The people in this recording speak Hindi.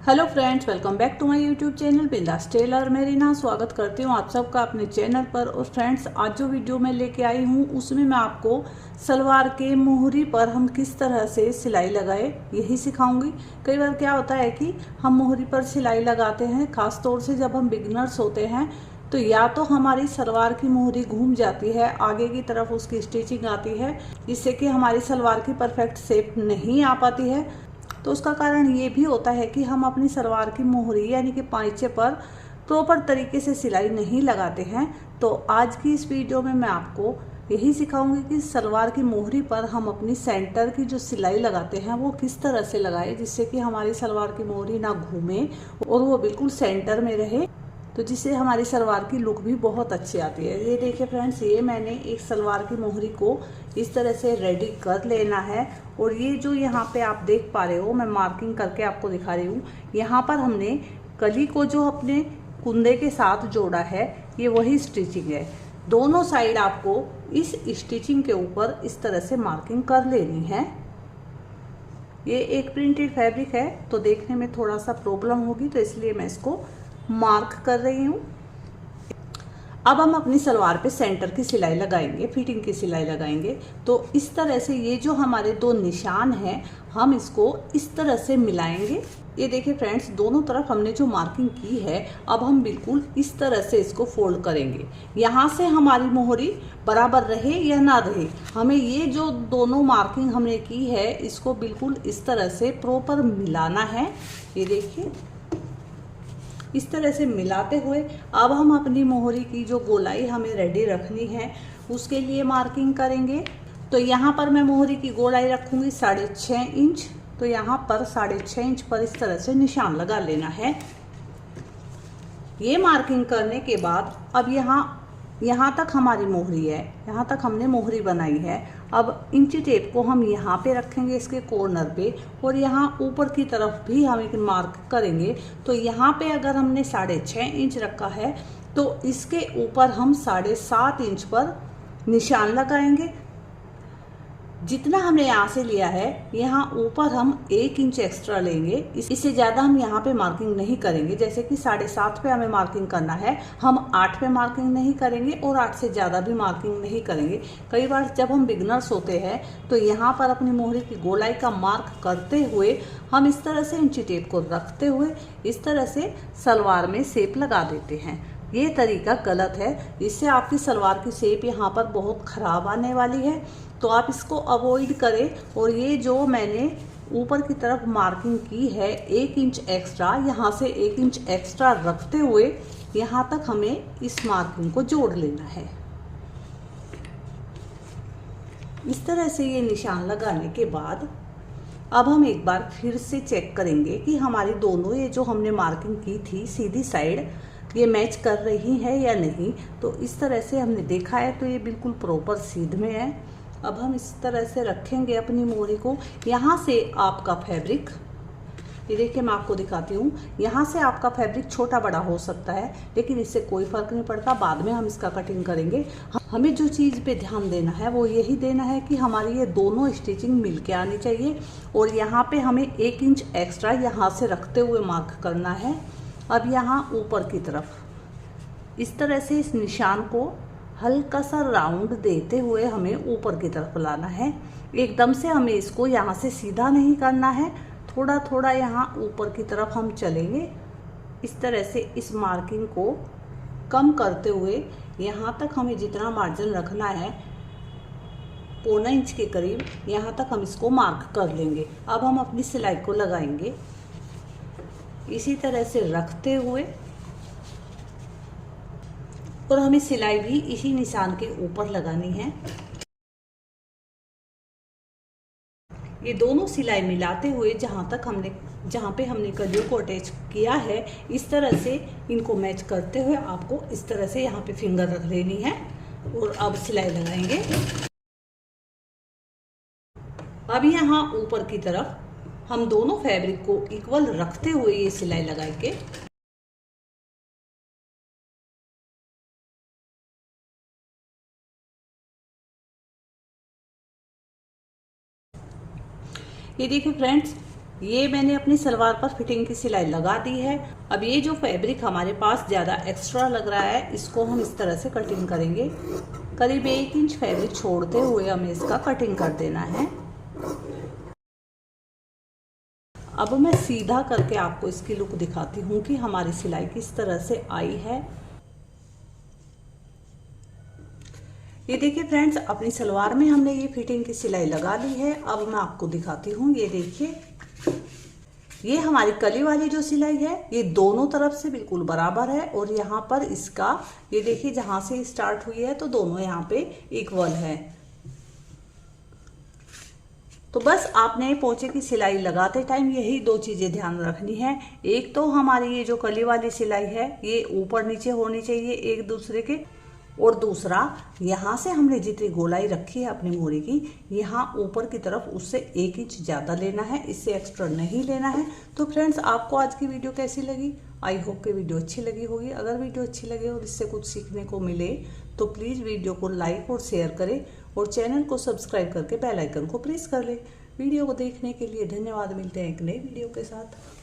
Hello friends, welcome back to my YouTube channel Bindaas tailor. मैं रीना स्वागत करती हूँ आप सबका अपने चैनल पर। और फ्रेंड्स, आज जो वीडियो मैं लेके आई हूँ उसमें मैं आपको सलवार के मोहरी पर हम किस तरह से सिलाई लगाए यही सिखाऊंगी। कई बार क्या होता है कि हम मोहरी पर सिलाई लगाते हैं, खास तौर से जब हम बिगिनर्स होते हैं तो या तो हमारी सलवार की मोहरी घूम जाती है, आगे की तरफ उसकी स्टिचिंग आती है, जिससे कि हमारी सलवार की परफेक्ट शेप नहीं आ पाती है। तो उसका कारण ये भी होता है कि हम अपनी सलवार की मोहरी यानी कि पाइचे पर प्रॉपर तरीके से सिलाई नहीं लगाते हैं। तो आज की इस वीडियो में मैं आपको यही सिखाऊंगी कि सलवार की मोहरी पर हम अपनी सेंटर की जो सिलाई लगाते हैं वो किस तरह से लगाए, जिससे कि हमारी सलवार की मोहरी ना घूमे और वो बिल्कुल सेंटर में रहे, तो जिससे हमारी सलवार की लुक भी बहुत अच्छी आती है। ये देखिए फ्रेंड्स, ये मैंने एक सलवार की मोहरी को इस तरह से रेडी कर लेना है। और ये जो यहाँ पे आप देख पा रहे हो, मैं मार्किंग करके आपको दिखा रही हूँ। यहाँ पर हमने कली को जो अपने कुंदे के साथ जोड़ा है, ये वही स्टिचिंग है। दोनों साइड आपको इस स्टिचिंग के ऊपर इस तरह से मार्किंग कर लेनी है। ये एक प्रिंटेड फैब्रिक है तो देखने में थोड़ा सा प्रॉब्लम होगी, तो इसलिए मैं इसको मार्क कर रही हूँ। अब हम अपनी सलवार पे सेंटर की सिलाई लगाएंगे, फिटिंग की सिलाई लगाएंगे। तो इस तरह से ये जो हमारे दो निशान हैं, हम इसको इस तरह से मिलाएंगे। ये देखिए फ्रेंड्स, दोनों तरफ हमने जो मार्किंग की है, अब हम बिल्कुल इस तरह से इसको फोल्ड करेंगे। यहाँ से हमारी मोहरी बराबर रहे या ना रहे, हमें ये जो दोनों मार्किंग हमने की है इसको बिल्कुल इस तरह से प्रॉपर मिलाना है। ये देखिए, इस तरह से मिलाते हुए अब हम अपनी मोहरी की जो गोलाई हमें रेडी रखनी है उसके लिए मार्किंग करेंगे। तो यहाँ पर मैं मोहरी की गोलाई रखूंगी 6.5 इंच। तो यहाँ पर 6.5 इंच पर इस तरह से निशान लगा लेना है। ये मार्किंग करने के बाद अब यहाँ तक हमारी मोहरी है, यहाँ तक हमने मोहरी बनाई है। अब इंची टेप को हम यहाँ पे रखेंगे इसके कॉर्नर पे, और यहाँ ऊपर की तरफ भी हम एक मार्क करेंगे। तो यहाँ पे अगर हमने 6.5 इंच रखा है तो इसके ऊपर हम 7.5 इंच पर निशान लगाएंगे। जितना हमने यहाँ से लिया है, यहाँ ऊपर हम 1 इंच एक्स्ट्रा लेंगे। इससे ज़्यादा हम यहाँ पे मार्किंग नहीं करेंगे। जैसे कि 7.5 पे हमें मार्किंग करना है, हम 8 पे मार्किंग नहीं करेंगे और 8 से ज़्यादा भी मार्किंग नहीं करेंगे। कई बार जब हम बिगनर्स होते हैं तो यहाँ पर अपनी मोहरी की गोलाई का मार्क करते हुए हम इस तरह से इंची टेप को रखते हुए इस तरह से सलवार में शेप लगा देते हैं। ये तरीका गलत है, इससे आपकी सलवार की शेप यहाँ पर बहुत ख़राब आने वाली है। तो आप इसको अवॉइड करें। और ये जो मैंने ऊपर की तरफ मार्किंग की है 1 इंच एक्स्ट्रा, यहाँ से 1 इंच एक्स्ट्रा रखते हुए यहाँ तक हमें इस मार्किंग को जोड़ लेना है। इस तरह से ये निशान लगाने के बाद अब हम एक बार फिर से चेक करेंगे कि हमारी दोनों ये जो हमने मार्किंग की थी सीधी साइड, ये मैच कर रही है या नहीं। तो इस तरह से हमने देखा है तो ये बिल्कुल प्रॉपर सीध में है। अब हम इस तरह से रखेंगे अपनी मोहरी को। यहाँ से आपका फैब्रिक, ये देखिए मैं आपको दिखाती हूँ, यहाँ से आपका फैब्रिक छोटा बड़ा हो सकता है, लेकिन इससे कोई फर्क नहीं पड़ता। बाद में हम इसका कटिंग करेंगे। हमें जो चीज़ पे ध्यान देना है वो यही देना है कि हमारी ये दोनों स्टिचिंग मिल के आनी चाहिए। और यहाँ पे हमें 1 इंच एक्स्ट्रा यहाँ से रखते हुए मार्क करना है। अब यहाँ ऊपर की तरफ इस तरह से इस निशान को हल्का सा राउंड देते हुए हमें ऊपर की तरफ लाना है। एकदम से हमें इसको यहाँ से सीधा नहीं करना है, थोड़ा थोड़ा यहाँ ऊपर की तरफ हम चलेंगे। इस तरह से इस मार्किंग को कम करते हुए यहाँ तक हमें जितना मार्जिन रखना है, 1.25 इंच के करीब, यहाँ तक हम इसको मार्क कर लेंगे। अब हम अपनी सिलाई को लगाएंगे इसी तरह से रखते हुए, और हमें सिलाई भी इसी निशान के ऊपर लगानी है। ये दोनों सिलाई मिलाते हुए जहाँ पे हमने कलियों को अटैच किया है, इस तरह से इनको मैच करते हुए आपको इस तरह से यहाँ पे फिंगर रख लेनी है। और अब सिलाई लगाएंगे। अब यहाँ ऊपर की तरफ हम दोनों फैब्रिक को इक्वल रखते हुए ये सिलाई लगाएंगे। ये देखिए फ्रेंड्स, ये मैंने अपनी सलवार पर फिटिंग की सिलाई लगा दी है। अब ये जो फैब्रिक हमारे पास ज़्यादा एक्स्ट्रा लग रहा है, इसको हम इस तरह से कटिंग करेंगे। करीब 1 इंच फैब्रिक छोड़ते हुए हमें इसका कटिंग कर देना है। अब मैं सीधा करके आपको इसकी लुक दिखाती हूँ कि हमारी सिलाई किस तरह से आई है। ये देखिए फ्रेंड्स, अपनी सलवार में हमने ये फिटिंग की सिलाई लगा ली है। अब मैं आपको दिखाती हूँ, ये देखिए, ये हमारी कली वाली जो सिलाई है ये दोनों तरफ से बिल्कुल बराबर है और यहाँ पर इसका ये देखिए जहाँ से स्टार्ट हुई है तो दोनों यहाँ पे इक्वल है। तो बस आपने पोंचे की सिलाई लगाते टाइम यही 2 चीजें ध्यान रखनी है। एक तो हमारी ये जो कली वाली सिलाई है ये ऊपर नीचे होनी चाहिए एक दूसरे के, और दूसरा यहाँ से हमने जितनी गोलाई रखी है अपनी मोरी की, यहाँ ऊपर की तरफ उससे 1 इंच ज़्यादा लेना है, इससे एक्स्ट्रा नहीं लेना है। तो फ्रेंड्स, आपको आज की वीडियो कैसी लगी? आई होप कि वीडियो अच्छी लगी होगी। अगर वीडियो अच्छी लगे और इससे कुछ सीखने को मिले तो प्लीज़ वीडियो को लाइक और शेयर करें और चैनल को सब्सक्राइब करके बेल आइकन को प्रेस कर लें। वीडियो को देखने के लिए धन्यवाद। मिलते हैं एक नई वीडियो के साथ।